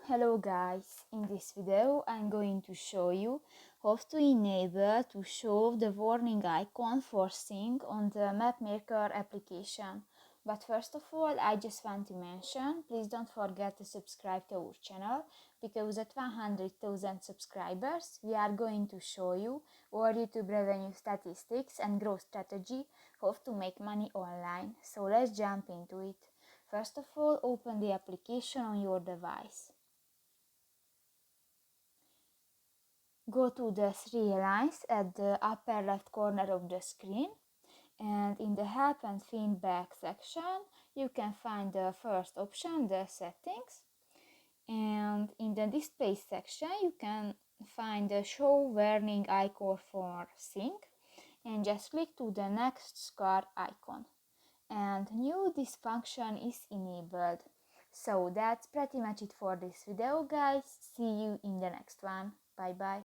Hello guys, in this video I'm going to show you how to enable to show the warning icon for sync on the MapMaker application. But first of all, I just want to mention, please don't forget to subscribe to our channel, because at 100,000 subscribers we are going to show you our YouTube revenue statistics and growth strategy, how to make money online. So let's jump into it. First of all, open the application on your device. Go to the three lines at the upper left corner of the screen, and in the help and feedback section you can find the first option, the settings, and in the display section you can find the show warning icon for sync, and just click to the next square icon, and now this function is enabled. So that's pretty much it for this video guys. See you in the next one. Bye bye.